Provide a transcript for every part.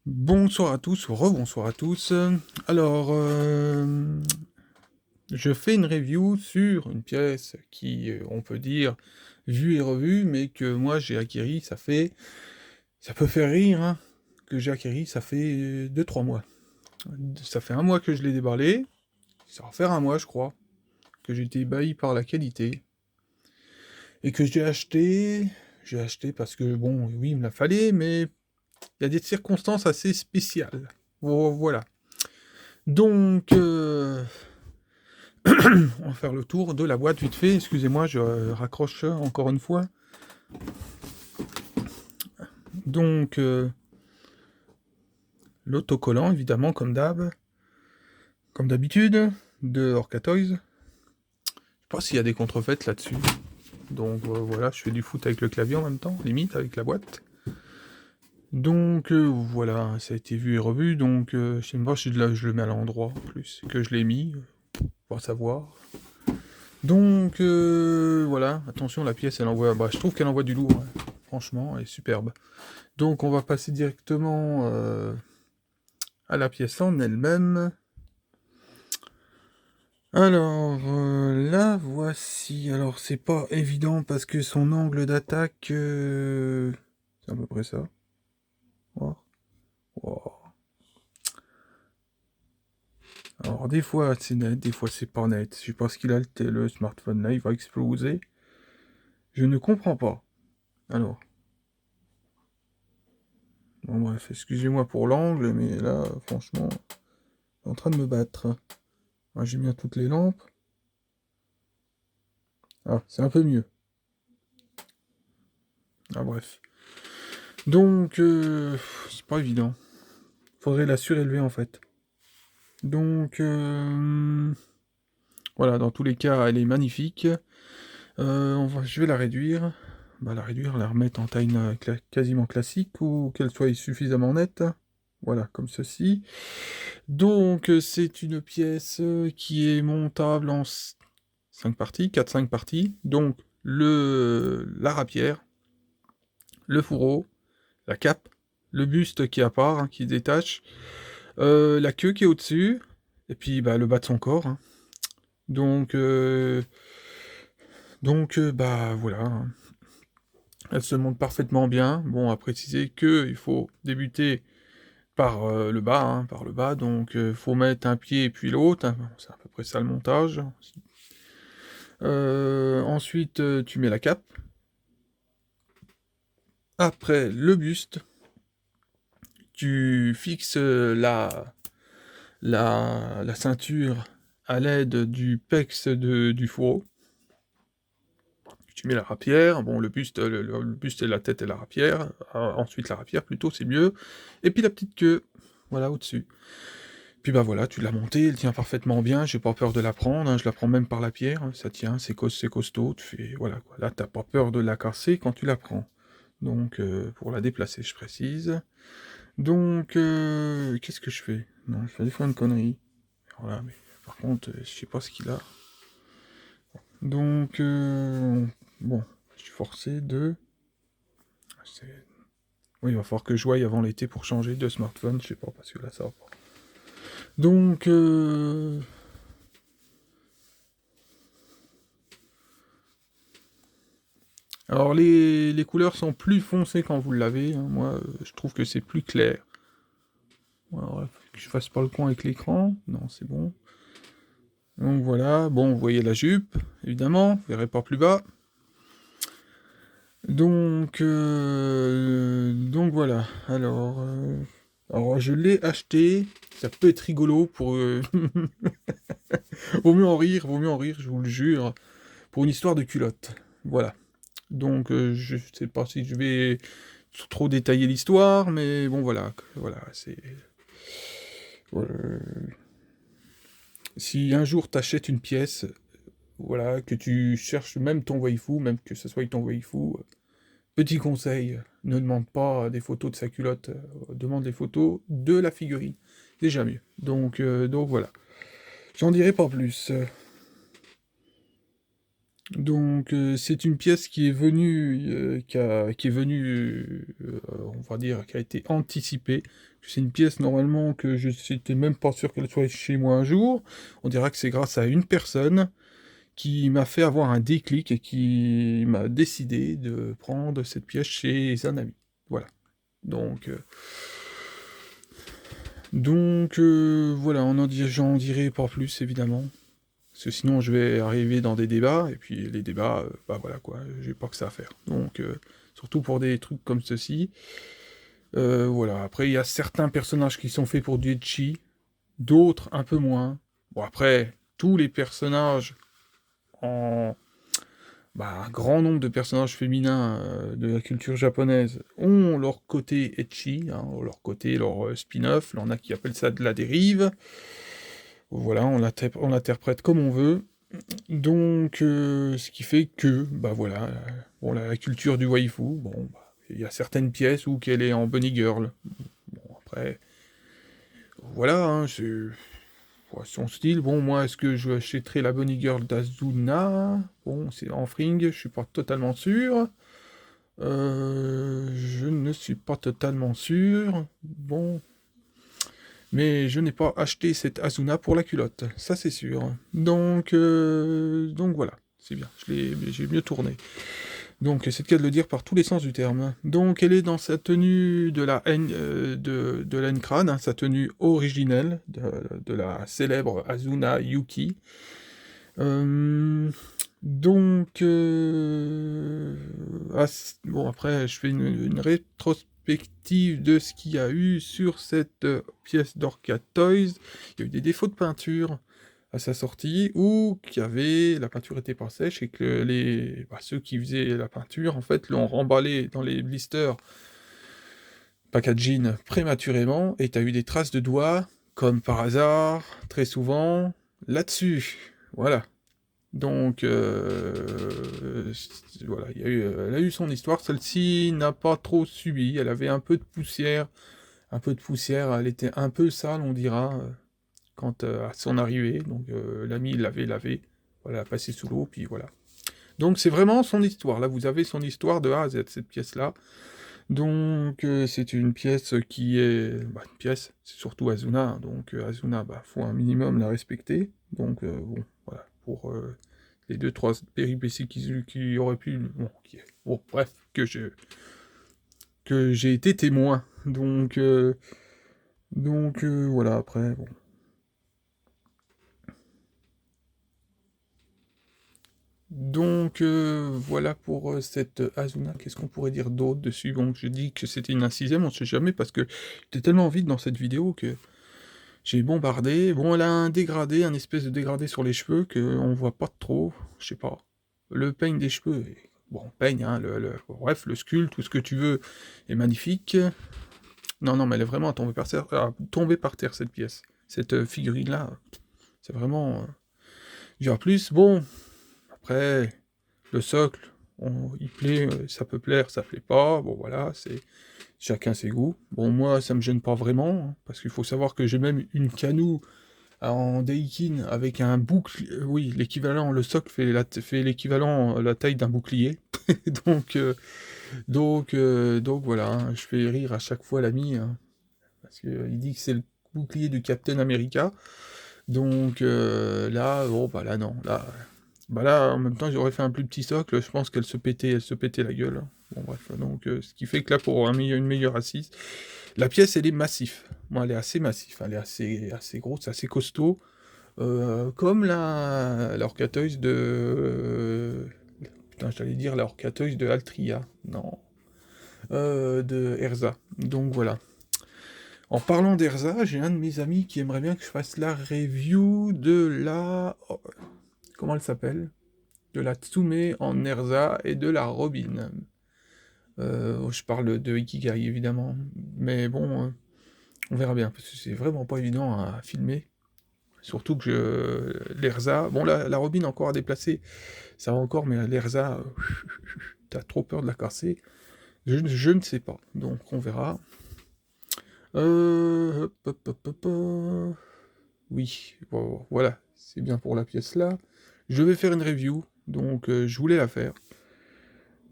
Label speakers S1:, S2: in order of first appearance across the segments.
S1: Bonsoir à tous, ou rebonsoir à tous. Alors, je fais une review sur une pièce qui, on peut dire, vue et revue, mais que moi j'ai acquéri, ça peut faire rire, hein, que j'ai acquéri, ça fait 2-3 mois. Ça fait un mois que je l'ai déballé, ça va faire un mois, je crois, que j'ai été ébahi par la qualité, et que j'ai acheté parce que, bon, oui, il me la fallait, mais il y a des circonstances assez spéciales. Voilà. Donc, on va faire le tour de la boîte vite fait. Excusez-moi, je raccroche encore une fois. Donc, l'autocollant, évidemment, comme d'habitude, de Orca Toys. Je sais pas s'il y a des contrefaites là-dessus. Donc voilà, je fais du foot avec le clavier en même temps, limite avec la boîte. Donc voilà, ça a été vu et revu. Donc je sais pas si je le mets à l'endroit en plus que je l'ai mis, pour savoir. Donc voilà, attention, la pièce elle envoie. Bah, je trouve qu'elle envoie du lourd, hein. Franchement, elle est superbe. Donc on va passer directement à la pièce en elle-même. Alors la voici. Alors c'est pas évident parce que son angle d'attaque, c'est à peu près ça. Wow. Wow. Alors des fois c'est net, des fois c'est pas net. Je sais pas ce qu'il a le smartphone là, il va exploser. Je ne comprends pas. Alors. Bon bref, excusez-moi pour l'angle, mais là, franchement, est en train de me battre. Moi, j'ai mis à toutes les lampes. Ah, c'est un peu mieux. Ah bref. Donc, c'est pas évident. Faudrait la surélever en fait. Donc, voilà, dans tous les cas, elle est magnifique. Je vais la réduire. La réduire, la remettre en taille quasiment classique ou qu'elle soit suffisamment nette. Voilà, comme ceci. Donc, c'est une pièce qui est montable en 5 parties, 4-5 parties. Donc, la rapière, le fourreau, la cape, le buste qui est à part, hein, qui se détache, la queue qui est au-dessus, et puis le bas de son corps, hein. Donc, voilà, hein. Elle se monte parfaitement bien. Bon, à préciser qu'il faut débuter par le bas, hein, par le bas, donc faut mettre un pied et puis l'autre, hein. C'est à peu près ça le montage. Ensuite, tu mets la cape. Après, le buste. Tu fixes la ceinture à l'aide du pex du fourreau. Tu mets la rapière, bon le buste, le buste et la tête et la rapière, ensuite la rapière plutôt, c'est mieux, et puis la petite queue, voilà, au-dessus. Puis voilà, tu l'as montée, elle tient parfaitement bien, j'ai pas peur de la prendre, hein, je la prends même par la pierre, hein, ça tient, c'est costaud, tu fais, voilà quoi, là t'as pas peur de la casser quand tu la prends. Donc, pour la déplacer, je précise. Donc, qu'est-ce que je fais? Non, je fais des fois une connerie. Voilà, mais par contre, je sais pas ce qu'il a. Donc, bon, je suis forcé de... Oui, il va falloir que je voie avant l'été pour changer de smartphone, je sais pas, parce que là, ça va pas. Donc, alors les couleurs sont plus foncées quand vous l'avez, hein. Moi, je trouve que c'est plus clair. Alors, faut que je fasse pas le coin avec l'écran. Non, c'est bon. Donc voilà, bon, vous voyez la jupe, évidemment, vous verrez pas plus bas. Donc voilà. Alors je l'ai acheté. Ça peut être rigolo pour. Vaut mieux en rire, je vous le jure, pour une histoire de culotte. Voilà. Donc je sais pas si je vais trop détailler l'histoire, mais bon voilà, c'est. Si un jour t'achètes une pièce, voilà, que tu cherches même ton waifu, même que ce soit ton waifu, petit conseil, ne demande pas des photos de sa culotte, demande des photos de la figurine. Déjà mieux. Donc voilà. J'en dirai pas plus. Donc, c'est une pièce qui est venue, qui est venue, on va dire, qui a été anticipée. C'est une pièce normalement que je n'étais même pas sûr qu'elle soit chez moi un jour. On dira que c'est grâce à une personne qui m'a fait avoir un déclic et qui m'a décidé de prendre cette pièce chez un ami. Voilà. Donc, voilà, j'en dirai pas plus, évidemment. Parce que sinon, je vais arriver dans des débats, et puis les débats, bah voilà quoi, j'ai pas que ça à faire. Donc, surtout pour des trucs comme ceci. Voilà, après, il y a certains personnages qui sont faits pour du ecchi, d'autres un peu moins. Bon, après, tous les personnages en... Bah, un grand nombre de personnages féminins de la culture japonaise ont leur côté ecchi, hein, leur côté, leur spin-off. Il y en a qui appellent ça de la dérive. Voilà, on l'interprète comme on veut. Donc, ce qui fait que, bah voilà, bon, la culture du waifu, bon, bah, il y a certaines pièces où qu'elle est en bunny girl. Bon, après, voilà, hein, c'est ouais, son style. Bon, moi, est-ce que je achèterais la bunny girl d'Azuna? Bon, c'est en fring, je suis pas totalement sûr. Je ne suis pas totalement sûr. Bon, mais je n'ai pas acheté cette Azuna pour la culotte, ça c'est sûr. Donc voilà, c'est bien, j'ai mieux tourné. Donc c'est le cas de le dire par tous les sens du terme. Donc elle est dans sa tenue de la de la N-Crane, hein, sa tenue originelle de la célèbre Azuna Yuki. Euh, donc, bon, après, je fais une rétrospective de ce qu'il y a eu sur cette pièce d'Orca Toys. Il y a eu des défauts de peinture à sa sortie, ou la peinture était pas sèche, et que ceux qui faisaient la peinture, en fait, l'ont remballé dans les blisters packaging prématurément, et tu as eu des traces de doigts, comme par hasard, très souvent, là-dessus. Voilà. Donc, voilà, elle a eu son histoire. Celle-ci n'a pas trop subi. Elle avait un peu de poussière. Un peu de poussière. Elle était un peu sale, on dira, quand à son arrivée. Donc, l'ami l'avait lavé. Voilà, passé sous l'eau, puis voilà. Donc, c'est vraiment son histoire. Là, vous avez son histoire de A à Z, cette pièce-là. Donc, c'est une pièce qui est... Bah, une pièce, c'est surtout Azuna. Hein. Donc, Azuna, bah, faut un minimum la respecter. Donc, bon, voilà, pour les deux, trois péripéties qui auraient pu... Bon, bon bref, que j'ai été témoin. Donc, voilà, après, bon. Donc, voilà pour cette Azuna. Qu'est-ce qu'on pourrait dire d'autre dessus? Bon, je dis que c'était une sixième, on sait jamais, parce que j'étais tellement vite dans cette vidéo que j'ai bombardé. Bon, elle a un dégradé, un espèce de dégradé sur les cheveux qu'on voit pas trop, je sais pas. Le peigne des cheveux, bon, peigne, hein, bref, le sculpte, tout ce que tu veux, est magnifique. Non, non, mais elle est vraiment tombée par terre, cette pièce. Cette figurine-là, c'est vraiment... en plus, bon, après, le socle, il plaît, ça peut plaire, ça plaît pas, bon voilà, c'est chacun ses goûts. Bon, moi, ça me gêne pas vraiment, hein, parce qu'il faut savoir que j'ai même une Canou en Daikin avec un bouclier, oui, l'équivalent, le socle fait l'équivalent, la taille d'un bouclier. donc, donc voilà, hein, je fais rire à chaque fois l'ami, hein, parce qu'il dit que c'est le bouclier du Captain America. Donc là, bon, bah là non, là, bah là, en même temps, j'aurais fait un plus petit socle, je pense elle se pétait la gueule. Hein. Bon bref, donc ce qui fait que là, pour une meilleure assise, la pièce, elle est massif. Moi, elle est assez massif, elle est assez grosse, assez costaud. Comme la Orcatoise de... putain, j'allais dire la Orcatoise de Altria. Non. De Erza. Donc voilà. En parlant d'Erza, j'ai un de mes amis qui aimerait bien que je fasse la review de la... oh, comment elle s'appelle? De la Tsume en Erza et de la Robin. Je parle de Ikigai, évidemment. Mais bon, on verra bien, parce que c'est vraiment pas évident à filmer. Surtout que l'Erza... Bon, la Robin encore à déplacer, ça va encore, mais l'Erza, t'as trop peur de la casser. Je ne sais pas, donc on verra. Hop, hop, hop, hop. Oui, bon, voilà, c'est bien pour la pièce là. Je vais faire une review, donc je voulais la faire.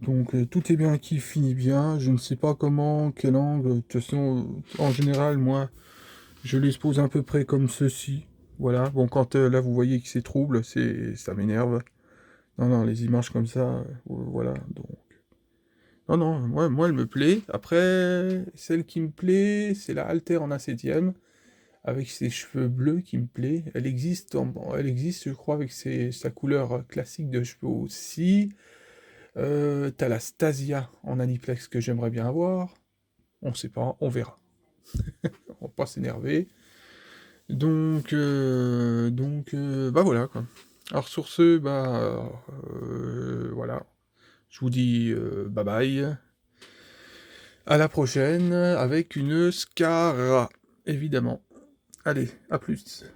S1: Donc tout est bien qui finit bien, je ne sais pas comment, quel angle, de toute façon, en général, moi, je les pose à peu près comme ceci, voilà. Bon, quand là, vous voyez que c'est trouble, ça m'énerve. Non, non, les images comme ça, voilà, donc... Non, non, moi, elle me plaît. Après, celle qui me plaît, c'est la Alter en A7ème, avec ses cheveux bleus qui me plaît. Elle existe, je crois, avec sa couleur classique de cheveux aussi. T'as la Stasia en Aniplex que j'aimerais bien avoir. On sait pas, on verra. On va pas s'énerver. Bah voilà, quoi. Alors sur ce, voilà. Je vous dis bye bye. À la prochaine avec une Scara, évidemment. Allez, à plus.